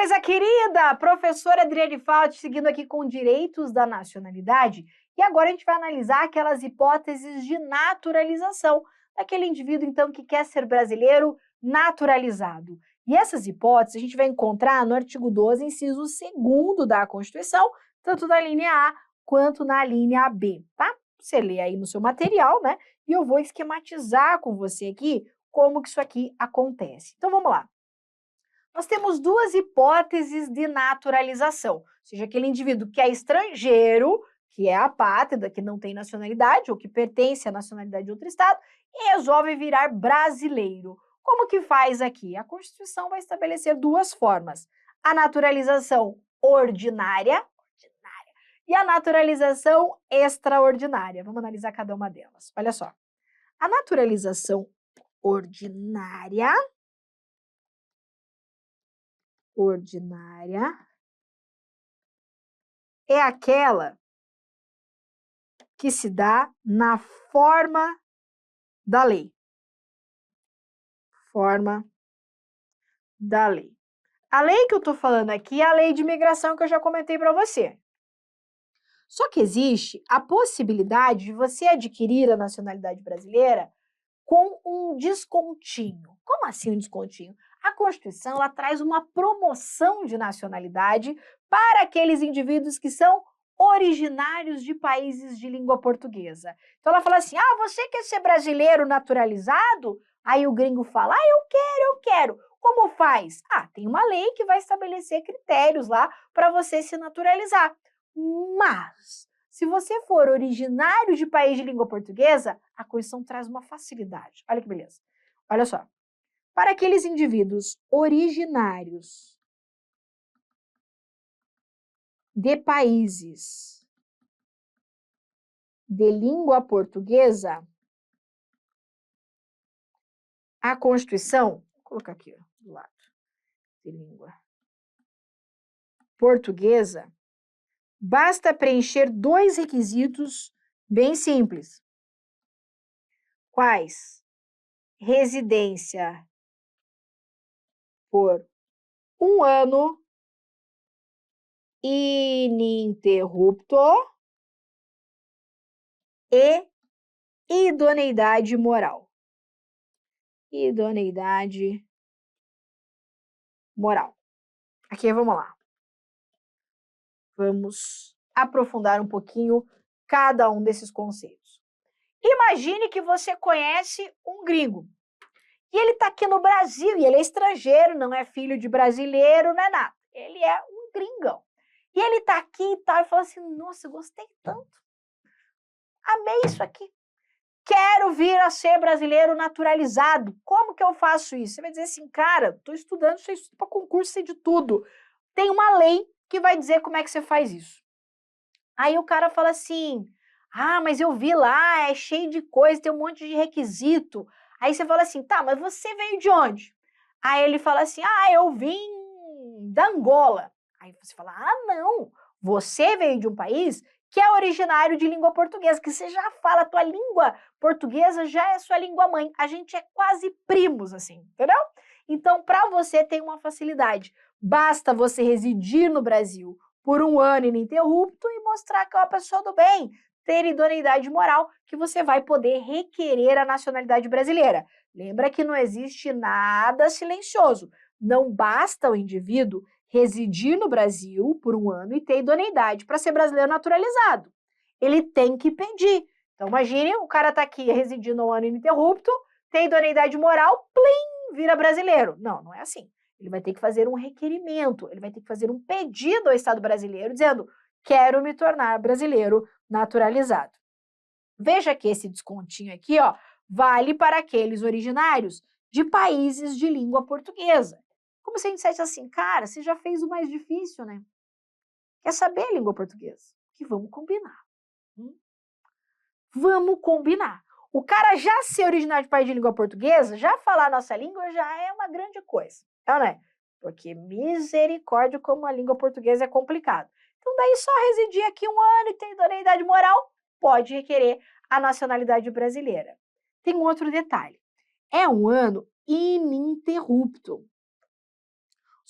coisa querida! Professora Adriane Fauci seguindo aqui com direitos da nacionalidade. E agora a gente vai analisar aquelas hipóteses de naturalização daquele indivíduo, então, que quer ser brasileiro naturalizado. E essas hipóteses a gente vai encontrar no artigo 12, inciso 2º da Constituição, tanto na linha A quanto na linha B, tá? Você lê aí no seu material, né? E eu vou esquematizar com você aqui como que isso aqui acontece. Então, vamos lá. Nós temos duas hipóteses de naturalização, ou seja, aquele indivíduo que é estrangeiro, que é apátrida, que não tem nacionalidade ou que pertence à nacionalidade de outro estado e resolve virar brasileiro. Como que faz aqui? A Constituição vai estabelecer duas formas: a naturalização ordinária e a naturalização extraordinária. Vamos analisar cada uma delas. Olha só. A naturalização ordinária é aquela que se dá na forma da lei. Forma da lei. A lei que eu estou falando aqui é a lei de imigração que eu já comentei para você. Só que existe a possibilidade de você adquirir a nacionalidade brasileira com um descontinho. Como assim um descontinho? A Constituição ela traz uma promoção de nacionalidade para aqueles indivíduos que são originários de países de língua portuguesa. Então ela fala assim: ah, você quer ser brasileiro naturalizado? Aí o gringo fala: ah, eu quero. Como faz? Ah, tem uma lei que vai estabelecer critérios lá para você se naturalizar. Mas se você for originário de país de língua portuguesa, a Constituição traz uma facilidade. Olha que beleza. Olha só. Para aqueles indivíduos originários de países de língua portuguesa, a Constituição, vou colocar aqui ó, do lado, de língua portuguesa, basta preencher dois requisitos bem simples. Quais? Residência por 1 ano ininterrupto e idoneidade moral. Idoneidade moral. Aqui vamos lá. Vamos aprofundar um pouquinho cada um desses conceitos. Imagine que você conhece um gringo. E ele está aqui no Brasil, e ele é estrangeiro, não é filho de brasileiro, não é nada. Ele é um gringão. E ele está aqui e tal, e fala assim: nossa, eu gostei tanto. Amei isso aqui. Quero vir a ser brasileiro naturalizado. Como que eu faço isso? Você vai dizer assim: cara, estou estudando, você estuda para concurso, sei de tudo. Tem uma lei que vai dizer como é que você faz isso. Aí o cara fala assim: ah, mas eu vi lá, é cheio de coisa, tem um monte de requisito. Aí você fala assim: tá, mas você veio de onde? Aí ele fala assim: ah, eu vim da Angola. Aí você fala: ah, não, você veio de um país que é originário de língua portuguesa, que você já fala, a tua língua portuguesa já é sua língua mãe. A gente é quase primos, assim, entendeu? Então, para você tem uma facilidade. Basta você residir no Brasil por 1 ano ininterrupto e mostrar que é uma pessoa do bem, ter idoneidade moral, que você vai poder requerer a nacionalidade brasileira. Lembra que não existe nada silencioso. Não basta o indivíduo residir no Brasil por 1 ano e ter idoneidade para ser brasileiro naturalizado. Ele tem que pedir. Então, imagine, o cara está aqui residindo 1 ano ininterrupto, tem idoneidade moral, plim, vira brasileiro. Não, não é assim. Ele vai ter que fazer um requerimento, ele vai ter que fazer um pedido ao Estado brasileiro dizendo: quero me tornar brasileiro naturalizado. Veja que esse descontinho aqui, ó, vale para aqueles originários de países de língua portuguesa. Como se a gente dissesse assim: cara, você já fez o mais difícil, né? Quer saber a língua portuguesa? Que vamos combinar. Vamos combinar. O cara já ser originário de país de língua portuguesa, já falar a nossa língua já é uma grande coisa. É ou não é? Porque misericórdia como a língua portuguesa é complicado. Então daí só residir aqui 1 ano e ter idoneidade moral, pode requerer a nacionalidade brasileira. Tem um outro detalhe. É 1 ano ininterrupto. Ou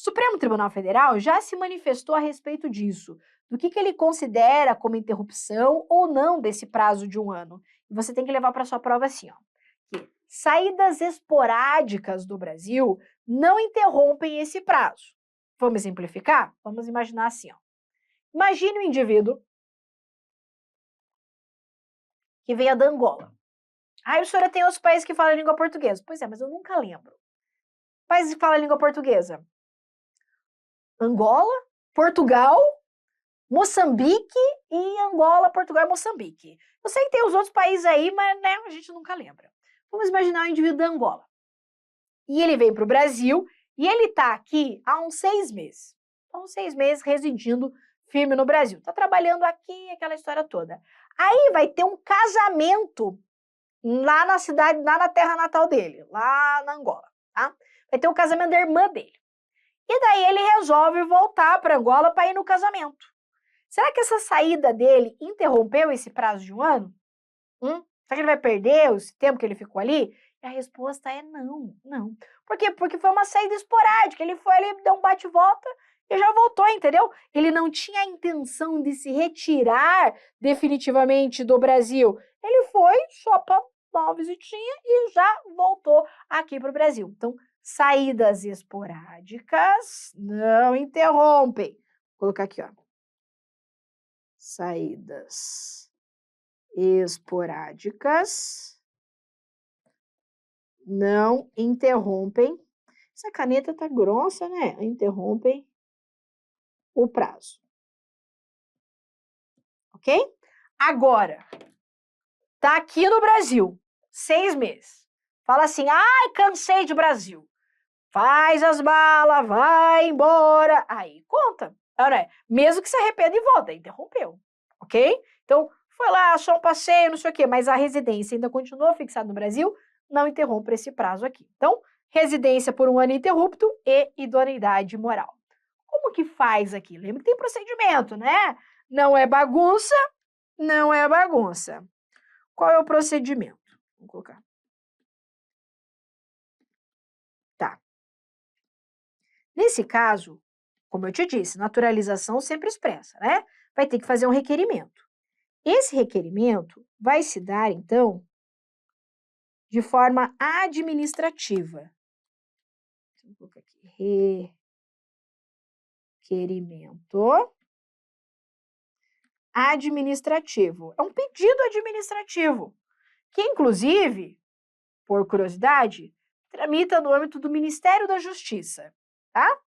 Supremo Tribunal Federal já se manifestou a respeito disso, do que ele considera como interrupção ou não desse prazo de 1 ano. E você tem que levar para sua prova assim, ó, que saídas esporádicas do Brasil não interrompem esse prazo. Vamos exemplificar? Vamos imaginar assim, ó. Imagine um indivíduo que veio da Angola. A senhora tem outros países que falam língua portuguesa. Pois é, mas eu nunca lembro. Países que falam língua portuguesa. Angola, Portugal, Moçambique e Angola, Portugal e Moçambique. Eu sei que tem os outros países aí, mas né, a gente nunca lembra. Vamos imaginar o indivíduo da Angola. E ele veio para o Brasil e ele está aqui há uns 6 meses. Há uns 6 meses residindo firme no Brasil. Está trabalhando aqui, aquela história toda. Aí vai ter um casamento lá na cidade, lá na terra natal dele, lá na Angola, tá? Vai ter o casamento da irmã dele. E daí ele resolve voltar para Angola para ir no casamento. Será que essa saída dele interrompeu esse prazo de 1 ano? Será que ele vai perder esse tempo que ele ficou ali? E a resposta é não, não. Por quê? Porque foi uma saída esporádica. Ele foi ali, deu um bate-volta e já voltou, entendeu? Ele não tinha a intenção de se retirar definitivamente do Brasil. Ele foi só para dar uma visitinha e já voltou aqui para o Brasil. Então, saídas esporádicas não interrompem. Vou colocar aqui, ó. Saídas esporádicas não interrompem. Essa caneta tá grossa, né? Interrompem o prazo. Ok? Agora, tá aqui no Brasil, 6 meses. Fala assim, ai, cansei de Brasil. Faz as malas, vai embora. Aí conta. Né? Mesmo que se arrependa e volta, interrompeu. Ok? Então, foi lá, só um passeio, não sei o quê, mas a residência ainda continuou fixada no Brasil, não interrompe esse prazo aqui. Então, residência por 1 ano ininterrupto e idoneidade moral. Como que faz aqui? Lembra que tem procedimento, né? Não é bagunça, não é bagunça. Qual é o procedimento? Vamos colocar. Tá. Nesse caso, como eu te disse, naturalização sempre expressa, né? Vai ter que fazer um requerimento. Esse requerimento vai se dar, então, de forma administrativa. Vou colocar aqui, requerimento administrativo. É um pedido administrativo, que inclusive, por curiosidade, tramita no âmbito do Ministério da Justiça, tá?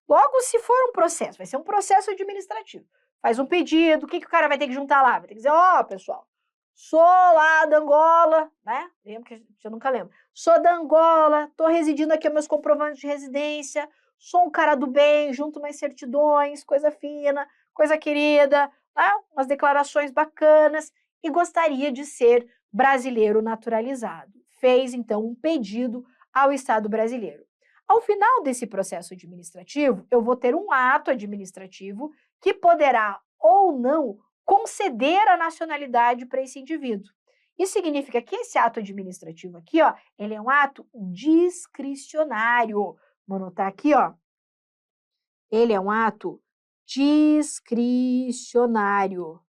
Logo, se for um processo, vai ser um processo administrativo. Faz um pedido, o que o cara vai ter que juntar lá? Vai ter que dizer, ó, pessoal, sou lá da Angola, né? Lembro que eu nunca lembro. Sou da Angola, tô residindo aqui, meus comprovantes de residência, sou um cara do bem, junto umas certidões, coisa fina, coisa querida, né? Umas declarações bacanas e gostaria de ser brasileiro naturalizado. Fez, então, um pedido ao Estado brasileiro. Ao final desse processo administrativo, eu vou ter um ato administrativo que poderá ou não conceder a nacionalidade para esse indivíduo. Isso significa que esse ato administrativo aqui, ó, ele é um ato discricionário. Vou anotar aqui, ó. Ele é um ato discricionário.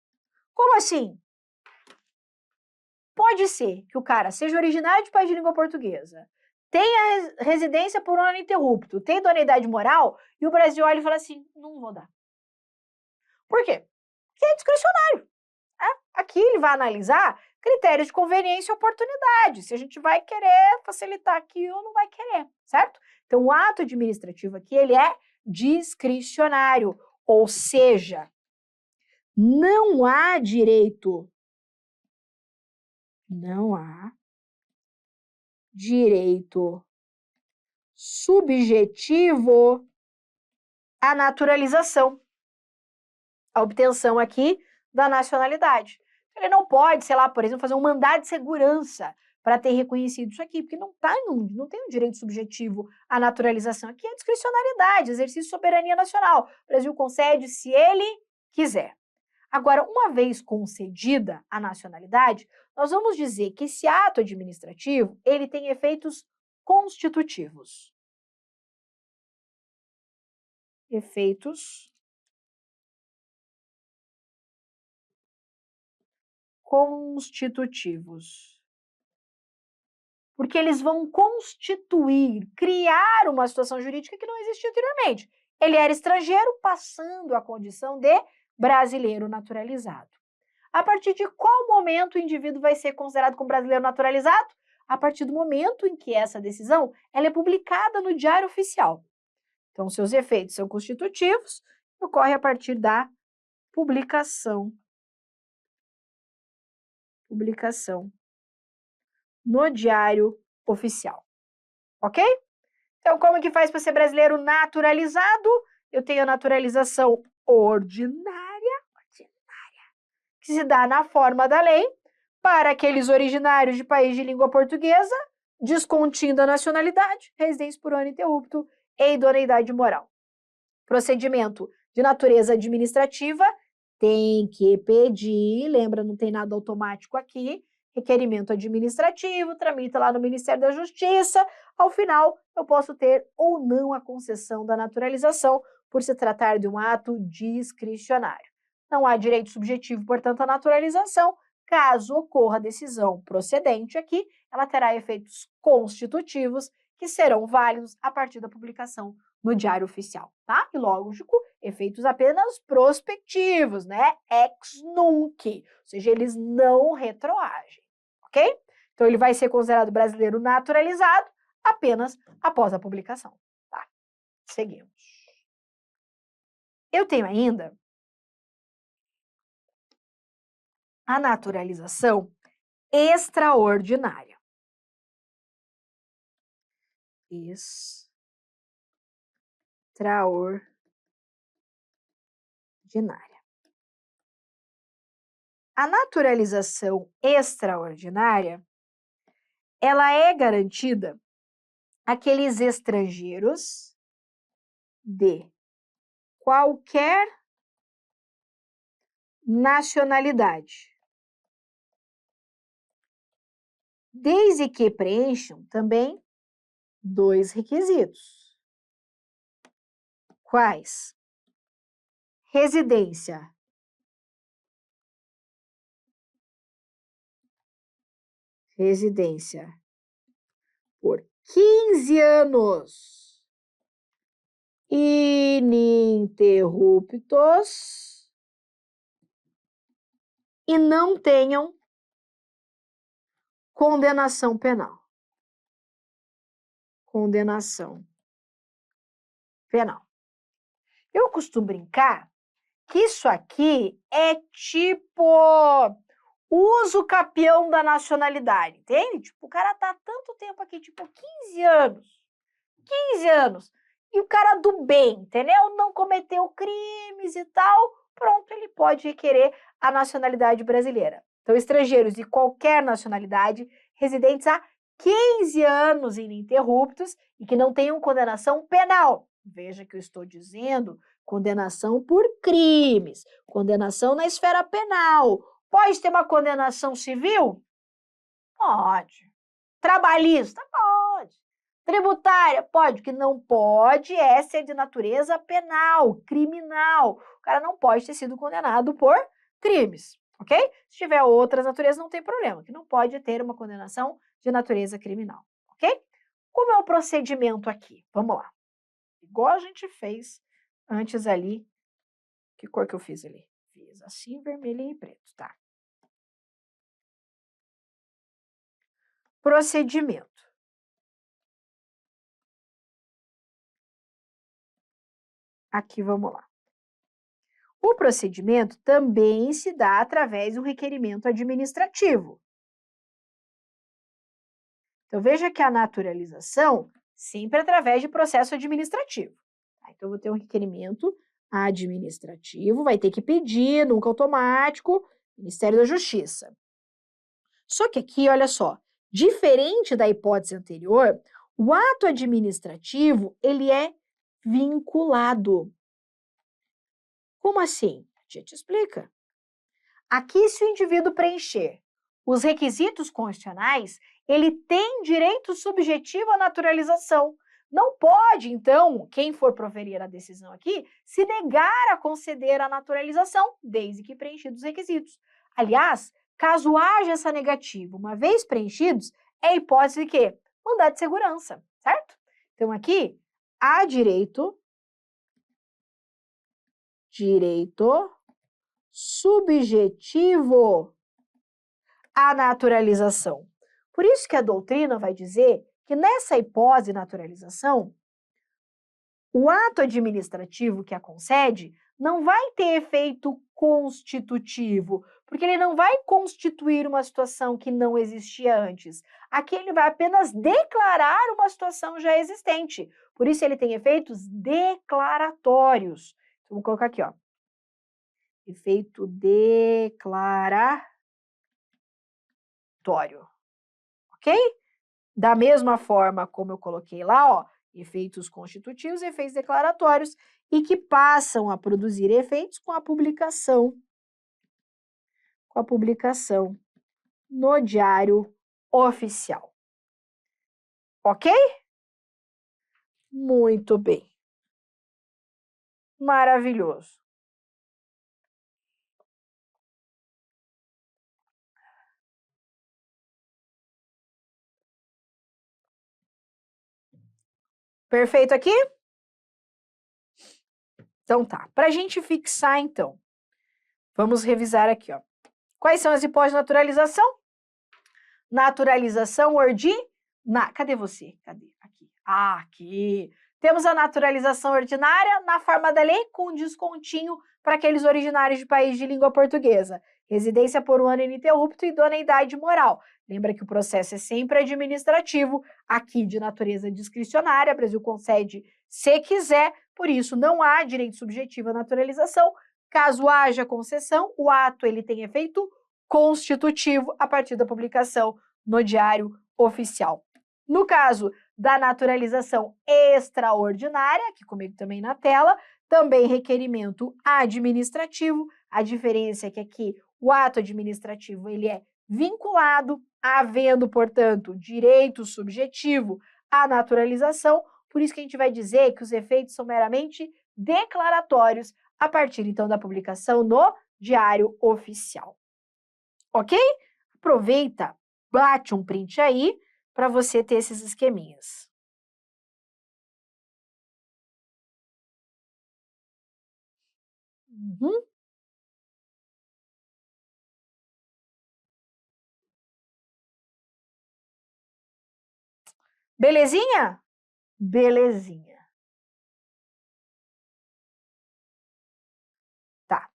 Como assim? Pode ser que o cara seja originário de país de língua portuguesa, tenha residência por 1 ano ininterrupto, tem idoneidade moral, e o Brasil olha e fala assim, não vou dar. Por quê? Porque é discricionário. Né? Aqui ele vai analisar critérios de conveniência e oportunidade, se a gente vai querer facilitar aqui ou não vai querer, certo? Então, o ato administrativo aqui, ele é discricionário, ou seja, não há direito subjetivo à naturalização, a obtenção aqui da nacionalidade. Ele não pode, sei lá, por exemplo, fazer um mandado de segurança para ter reconhecido isso aqui, porque não tem um direito subjetivo à naturalização. Aqui é discricionariedade, exercício de soberania nacional. O Brasil concede se ele quiser. Agora, uma vez concedida a nacionalidade, nós vamos dizer que esse ato administrativo, ele tem efeitos constitutivos. efeitos constitutivos. Porque eles vão constituir, criar uma situação jurídica que não existia anteriormente. Ele era estrangeiro, passando a condição de brasileiro naturalizado. A partir de qual momento o indivíduo vai ser considerado como brasileiro naturalizado? A partir do momento em que essa decisão ela é publicada no Diário Oficial. Então, seus efeitos são constitutivos, ocorre a partir da publicação no Diário Oficial. Ok? Então, como que faz para ser brasileiro naturalizado? Eu tenho a naturalização ordinária, que se dá na forma da lei para aqueles originários de país de língua portuguesa, descontinho da nacionalidade, residência por ano ininterrupto e idoneidade moral. Procedimento de natureza administrativa, tem que pedir, lembra, não tem nada automático aqui, requerimento administrativo, tramita lá no Ministério da Justiça, ao final eu posso ter ou não a concessão da naturalização, por se tratar de um ato discricionário. Não há direito subjetivo, portanto, à naturalização. Caso ocorra a decisão procedente aqui, ela terá efeitos constitutivos que serão válidos a partir da publicação no Diário Oficial, tá? E lógico, efeitos apenas prospectivos, né? Ex nunc, ou seja, eles não retroagem, ok? Então, ele vai ser considerado brasileiro naturalizado apenas após a publicação, tá? Seguimos. Eu tenho ainda a naturalização extraordinária. Extraordinária. A naturalização extraordinária, ela é garantida àqueles estrangeiros de qualquer nacionalidade, desde que preencham também dois requisitos. Quais? Residência por 15 anos ininterruptos e não tenham condenação penal. Eu costumo brincar que isso aqui é tipo uso capião da nacionalidade, entende? Tipo, o cara tá há tanto tempo aqui, tipo 15 anos, e o cara do bem, entendeu? Não cometeu crimes e tal, pronto, ele pode requerer a nacionalidade brasileira. Então, estrangeiros de qualquer nacionalidade, residentes há 15 anos ininterruptos e que não tenham condenação penal. Veja que eu estou dizendo condenação por crimes, condenação na esfera penal. Pode ter uma condenação civil? Pode. Trabalhista? Pode. Tributária? Pode. O que não pode é ser de natureza penal, criminal. O cara não pode ter sido condenado por crimes, ok? Se tiver outras naturezas, não tem problema, que não pode ter uma condenação de natureza criminal, ok? Como é o procedimento aqui? Vamos lá. Igual a gente fez antes ali. Que cor que eu fiz ali? Fiz assim, vermelho e preto, tá? Procedimento. Aqui, vamos lá. O procedimento também se dá através de um requerimento administrativo. Então, veja que a naturalização sempre através de processo administrativo. Então, eu vou ter um requerimento administrativo, vai ter que pedir, nunca automático, Ministério da Justiça. Só que aqui, olha só, diferente da hipótese anterior, o ato administrativo, ele é vinculado. Como assim? A tia te explica. Aqui, se o indivíduo preencher os requisitos constitucionais, ele tem direito subjetivo à naturalização, Não pode, então, quem for proferir a decisão aqui, se negar a conceder a naturalização, desde que preenchidos os requisitos. Aliás, caso haja essa negativa, uma vez preenchidos, é hipótese de quê? Mandado de segurança, certo? Então, aqui, há direito subjetivo à naturalização. Por isso que a doutrina vai dizer que nessa hipótese de naturalização, o ato administrativo que a concede não vai ter efeito constitutivo, porque ele não vai constituir uma situação que não existia antes. Aqui ele vai apenas declarar uma situação já existente. Por isso ele tem efeitos declaratórios. Então, vou colocar aqui, ó. Efeito declaratório. Ok? Da mesma forma como eu coloquei lá, ó, efeitos constitutivos e efeitos declaratórios, e que passam a produzir efeitos com a publicação no Diário Oficial. Ok? Muito bem. Maravilhoso. Perfeito aqui? Então tá. Para a gente fixar, então, vamos revisar aqui, ó. Quais são as hipóteses de naturalização? Naturalização ordinária. Cadê você? Cadê? Aqui. Ah, aqui. Temos a naturalização ordinária na forma da lei com descontinho para aqueles originários de país de língua portuguesa. Residência por um ano ininterrupto e idoneidade moral. Lembra que o processo é sempre administrativo, aqui de natureza discricionária, o Brasil concede se quiser, por isso não há direito subjetivo à naturalização. Caso haja concessão, o ato ele tem efeito constitutivo a partir da publicação no Diário Oficial. No caso da naturalização extraordinária, aqui comigo também na tela, também requerimento administrativo. A diferença é que aqui o ato administrativo ele é vinculado, havendo, portanto, direito subjetivo à naturalização. Por isso que a gente vai dizer que os efeitos são meramente declaratórios a partir, então, da publicação no Diário Oficial. Ok? Aproveita, bate um print aí para você ter esses esqueminhas. Belezinha? Belezinha. Tá.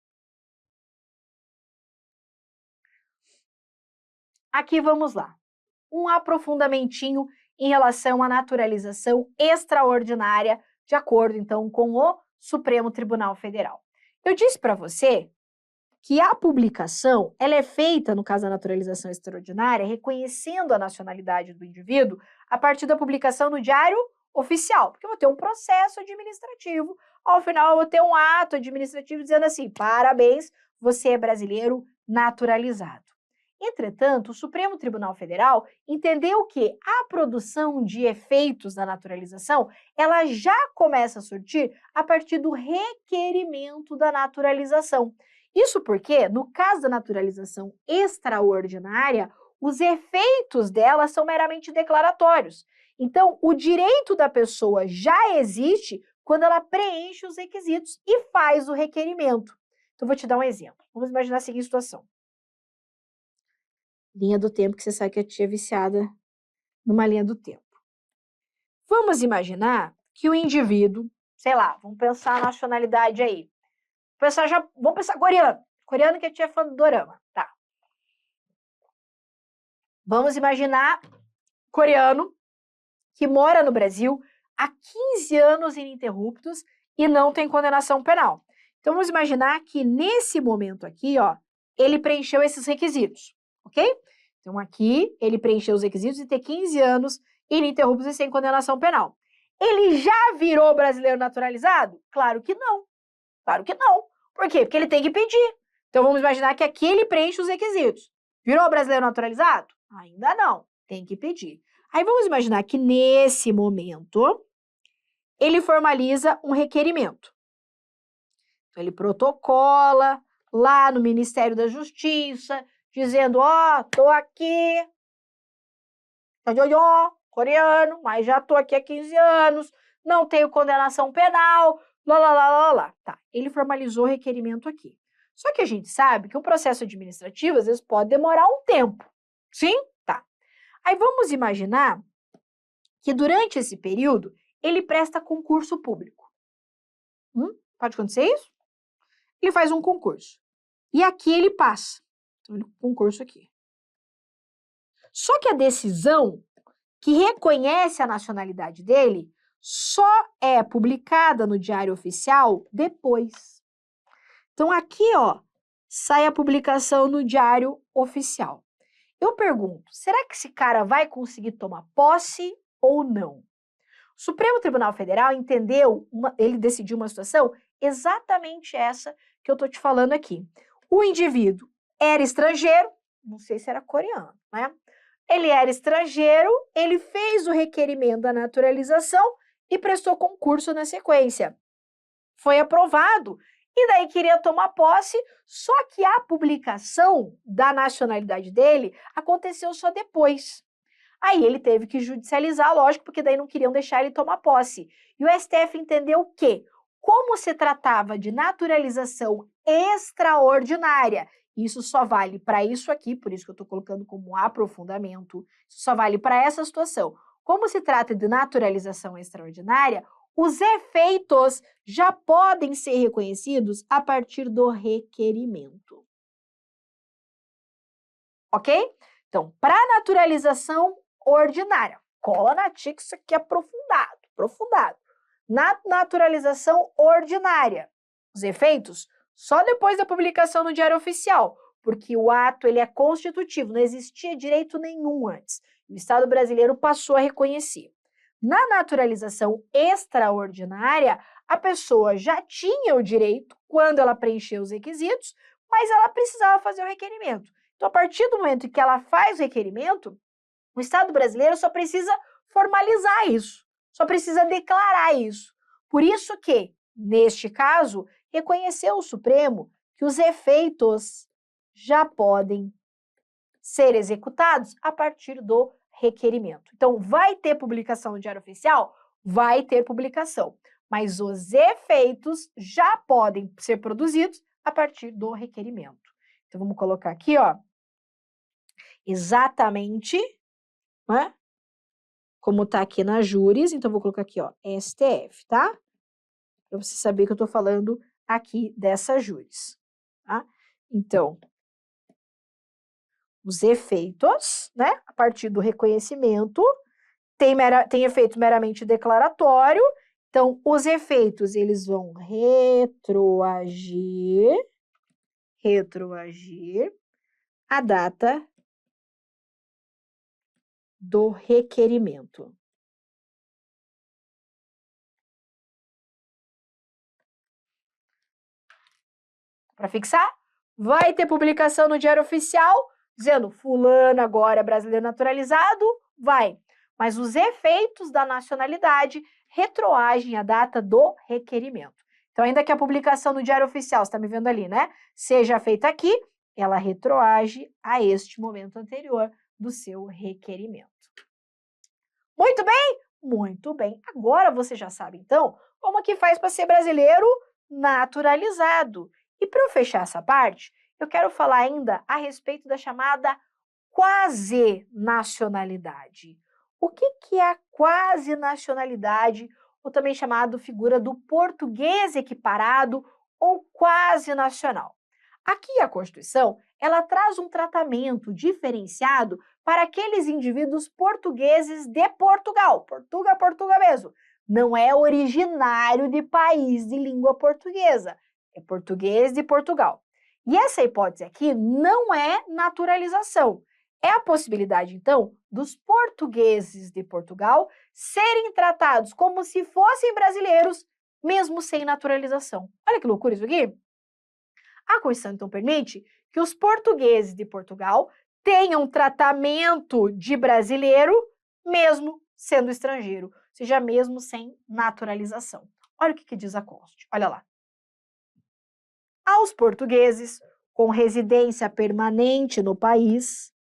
Aqui vamos lá. Um aprofundamentinho em relação à naturalização extraordinária, de acordo, então, com o Supremo Tribunal Federal. Eu disse para você que a publicação, ela é feita, no caso da naturalização extraordinária, reconhecendo a nacionalidade do indivíduo a partir da publicação no Diário Oficial, porque eu vou ter um processo administrativo, ao final eu vou ter um ato administrativo dizendo assim, parabéns, você é brasileiro naturalizado. Entretanto, o Supremo Tribunal Federal entendeu que a produção de efeitos da naturalização, ela já começa a surtir a partir do requerimento da naturalização. Isso porque, no caso da naturalização extraordinária, os efeitos dela são meramente declaratórios. Então, o direito da pessoa já existe quando ela preenche os requisitos e faz o requerimento. Então, vou te dar um exemplo. Vamos imaginar a seguinte situação. Linha do tempo, que você sabe que eu tinha viciada numa linha do tempo. Vamos imaginar que o indivíduo, sei lá, vamos pensar a nacionalidade aí. Vamos pensar coreano. Coreano que a tia é fã do dorama, tá. Vamos imaginar coreano que mora no Brasil há 15 anos ininterruptos e não tem condenação penal. Então, vamos imaginar que nesse momento aqui, ó, ele preencheu esses requisitos, ok? Então, aqui, ele preencheu os requisitos de ter 15 anos ininterruptos e sem condenação penal. Ele já virou brasileiro naturalizado? Claro que não. Claro que não. Por quê? Porque ele tem que pedir. Então, vamos imaginar que aqui ele preenche os requisitos. Virou brasileiro naturalizado? Ainda não. Tem que pedir. Aí, vamos imaginar que nesse momento, ele formaliza um requerimento. Então, ele protocola lá no Ministério da Justiça, dizendo, ó, tô aqui, coreano, mas já tô aqui há 15 anos, não tenho condenação penal, lá. Tá, ele formalizou o requerimento aqui. Só que a gente sabe que o processo administrativo, às vezes, pode demorar um tempo. Sim? Tá. Aí vamos imaginar que durante esse período, ele presta concurso público. Pode acontecer isso? Ele faz um concurso. E aqui ele passa. Então, concurso aqui. Só que a decisão que reconhece a nacionalidade dele só é publicada no Diário Oficial depois. Então, aqui, ó, sai a publicação no Diário Oficial. Eu pergunto, será que esse cara vai conseguir tomar posse ou não? O Supremo Tribunal Federal ele decidiu uma situação exatamente essa que eu tô te falando aqui. O indivíduo era estrangeiro, não sei se era coreano, né? Ele era estrangeiro, ele fez o requerimento da naturalização e prestou concurso na sequência. Foi aprovado e daí queria tomar posse, só que a publicação da nacionalidade dele aconteceu só depois. Aí ele teve que judicializar, lógico, porque daí não queriam deixar ele tomar posse. E o STF entendeu que, como se tratava de naturalização extraordinária, isso só vale para isso aqui, por isso que eu estou colocando como aprofundamento, isso só vale para essa situação. Como se trata de naturalização extraordinária, os efeitos já podem ser reconhecidos a partir do requerimento. Ok? Então, para naturalização ordinária, cola na tia que isso aqui é aprofundado. Na naturalização ordinária, os efeitos só depois da publicação no Diário Oficial, porque o ato ele é constitutivo, não existia direito nenhum antes. O Estado brasileiro passou a reconhecer. Na naturalização extraordinária, a pessoa já tinha o direito quando ela preencheu os requisitos, mas ela precisava fazer o requerimento. Então, a partir do momento em que ela faz o requerimento, o Estado brasileiro só precisa formalizar isso, só precisa declarar isso. Por isso que, neste caso, reconheceu o Supremo que os efeitos já podem ser executados a partir do requerimento. Então, vai ter publicação no Diário Oficial? Vai ter publicação, mas os efeitos já podem ser produzidos a partir do requerimento. Então, vamos colocar aqui, ó, exatamente, né, como tá aqui na Júris, então vou colocar aqui, ó, STF, tá? Para você saber que eu tô falando aqui dessa Júris, tá? Então, os efeitos, né, a partir do reconhecimento, tem efeito meramente declaratório, então os efeitos, eles vão retroagir a data do requerimento. Para fixar, vai ter publicação no Diário Oficial, dizendo fulano agora é brasileiro naturalizado, vai. Mas os efeitos da nacionalidade retroagem a data do requerimento. Então, ainda que a publicação no Diário Oficial, você está me vendo ali, né, seja feita aqui, ela retroage a este momento anterior do seu requerimento. Muito bem? Muito bem. Agora você já sabe, então, como que faz para ser brasileiro naturalizado. E para eu fechar essa parte, eu quero falar ainda a respeito da chamada quasi-nacionalidade. O que é a quasi-nacionalidade, ou também chamado figura do português equiparado ou quasi-nacional? Aqui a Constituição, ela traz um tratamento diferenciado para aqueles indivíduos portugueses de Portugal, Portugal mesmo, não é originário de país de língua portuguesa, é português de Portugal. E essa hipótese aqui não é naturalização, é a possibilidade, então, dos portugueses de Portugal serem tratados como se fossem brasileiros, mesmo sem naturalização. Olha que loucura isso aqui! A Constituição, então, permite que os portugueses de Portugal tenham tratamento de brasileiro, mesmo sendo estrangeiro. Ou seja mesmo sem naturalização. Olha o que diz a Constituição, olha lá. Aos portugueses com residência permanente no país,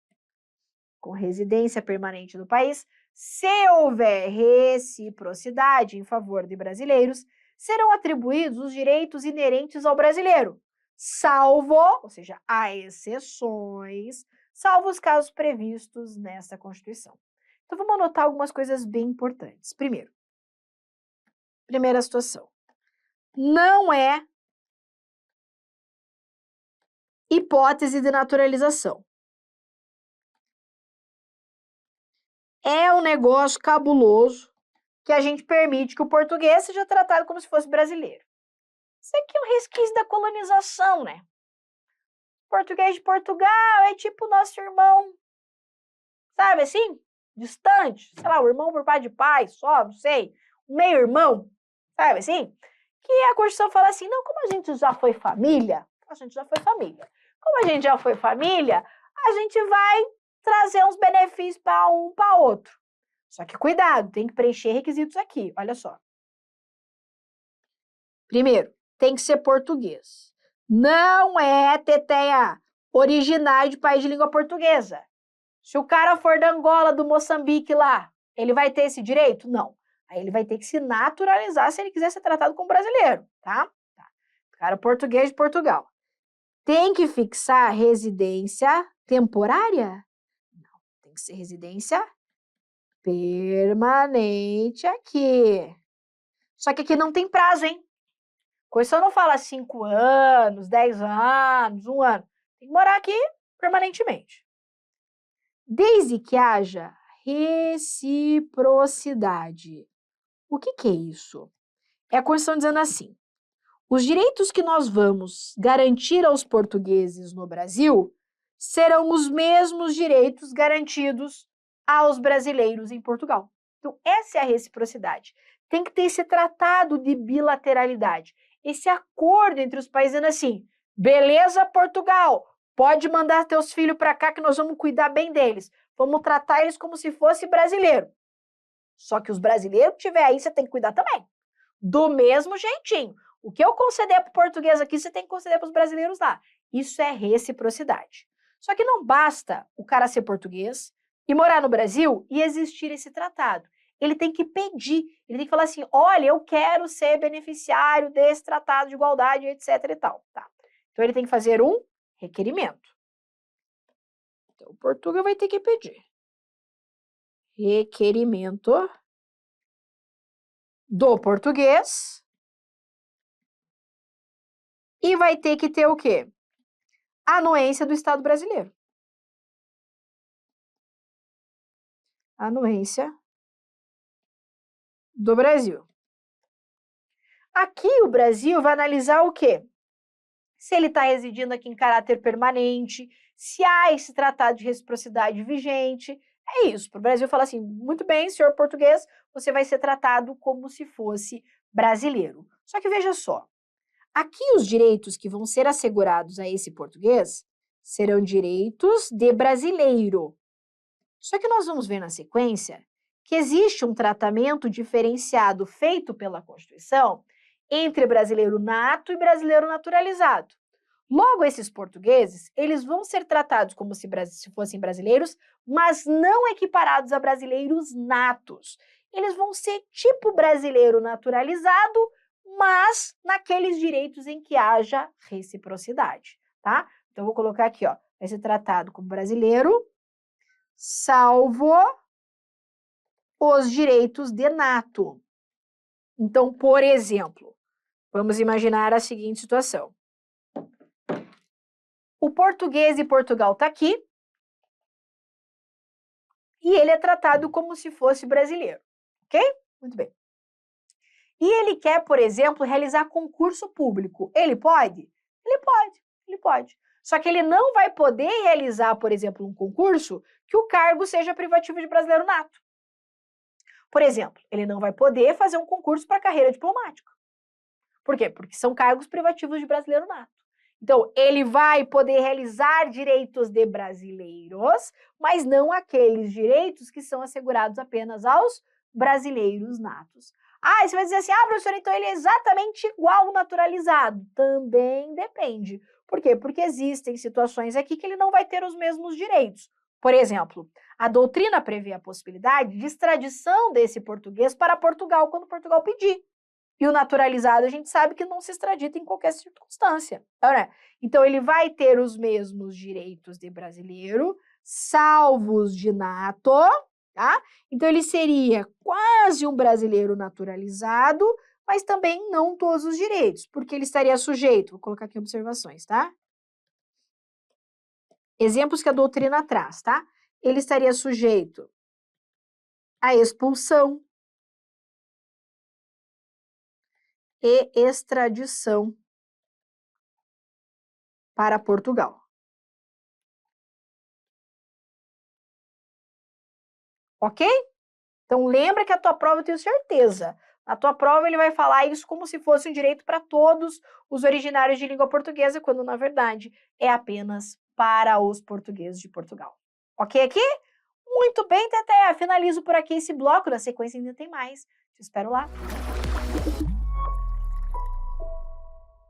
se houver reciprocidade em favor de brasileiros, serão atribuídos os direitos inerentes ao brasileiro, salvo, ou seja, há exceções, salvo os casos previstos nesta Constituição. Então, vamos anotar algumas coisas bem importantes. Primeiro, primeira situação, não é hipótese de naturalização. É um negócio cabuloso que a gente permite que o português seja tratado como se fosse brasileiro. Isso aqui é um resquício da colonização, né? O português de Portugal é tipo o nosso irmão, sabe assim? Distante, sei lá, o irmão por pai de pai, só, não sei, um meio-irmão, sabe assim? Que a Constituição fala assim, não, como a gente já foi família, a gente já foi família. Como a gente já foi família, a gente vai trazer uns benefícios para um para outro. Só que cuidado, tem que preencher requisitos aqui, olha só. Primeiro, tem que ser português. Não é teteia originário de país de língua portuguesa. Se o cara for da Angola, do Moçambique lá, ele vai ter esse direito? Não. Aí ele vai ter que se naturalizar se ele quiser ser tratado como brasileiro, tá? Cara português de Portugal. Tem que fixar residência temporária? Não, tem que ser residência permanente aqui. Só que aqui não tem prazo, hein? A Constituição não fala 5 anos, 10 anos, 1 ano. Tem que morar aqui permanentemente. Desde que haja reciprocidade. O que é isso? É a Constituição dizendo assim, os direitos que nós vamos garantir aos portugueses no Brasil serão os mesmos direitos garantidos aos brasileiros em Portugal. Então, essa é a reciprocidade. Tem que ter esse tratado de bilateralidade, esse acordo entre os países dizendo assim, beleza, Portugal, pode mandar teus filhos para cá que nós vamos cuidar bem deles. Vamos tratar eles como se fosse brasileiro. Só que os brasileiros que tiver aí, você tem que cuidar também. Do mesmo jeitinho. O que eu conceder para o português aqui, você tem que conceder para os brasileiros lá. Isso é reciprocidade. Só que não basta o cara ser português e morar no Brasil e existir esse tratado. Ele tem que pedir, ele tem que falar assim, olha, eu quero ser beneficiário desse tratado de igualdade, etc e tal. Tá. Então, ele tem que fazer um requerimento. Então, o português vai ter que pedir. Requerimento do português. E vai ter que ter o quê? Anuência do Estado brasileiro. Anuência do Brasil. Aqui o Brasil vai analisar o quê? Se ele está residindo aqui em caráter permanente, se há esse tratado de reciprocidade vigente. É isso, para o Brasil falar assim, muito bem, senhor português, você vai ser tratado como se fosse brasileiro. Só que veja só, aqui os direitos que vão ser assegurados a esse português serão direitos de brasileiro. Só que nós vamos ver na sequência que existe um tratamento diferenciado feito pela Constituição entre brasileiro nato e brasileiro naturalizado. Logo, esses portugueses, eles vão ser tratados como se fossem brasileiros, mas não equiparados a brasileiros natos. Eles vão ser tipo brasileiro naturalizado, mas naqueles direitos em que haja reciprocidade, tá? Então, vou colocar aqui, ó, vai ser tratado como brasileiro, salvo os direitos de nato. Então, por exemplo, vamos imaginar a seguinte situação. O português de Portugal está aqui e ele é tratado como se fosse brasileiro, ok? Muito bem. E ele quer, por exemplo, realizar concurso público. Ele pode? Ele pode. Só que ele não vai poder realizar, por exemplo, um concurso que o cargo seja privativo de brasileiro nato. Por exemplo, ele não vai poder fazer um concurso para carreira diplomática. Por quê? Porque são cargos privativos de brasileiro nato. Então, ele vai poder realizar direitos de brasileiros, mas não aqueles direitos que são assegurados apenas aos brasileiros natos. Ah, você vai dizer assim, professora, então ele é exatamente igual ao naturalizado. Também depende. Por quê? Porque existem situações aqui que ele não vai ter os mesmos direitos. Por exemplo, a doutrina prevê a possibilidade de extradição desse português para Portugal quando Portugal pedir. E o naturalizado a gente sabe que não se extradita em qualquer circunstância. Então ele vai ter os mesmos direitos de brasileiro, salvos de nato, tá? Então ele seria quase um brasileiro naturalizado, mas também não todos os direitos, porque ele estaria sujeito, vou colocar aqui observações, tá? Exemplos que a doutrina traz, tá? Ele estaria sujeito à expulsão e extradição para Portugal. Ok? Então lembra que a tua prova, eu tenho certeza, na tua prova ele vai falar isso como se fosse um direito para todos os originários de língua portuguesa, quando na verdade é apenas para os portugueses de Portugal. Ok aqui? Muito bem, Teté, finalizo por aqui esse bloco, na sequência ainda tem mais. Te espero lá.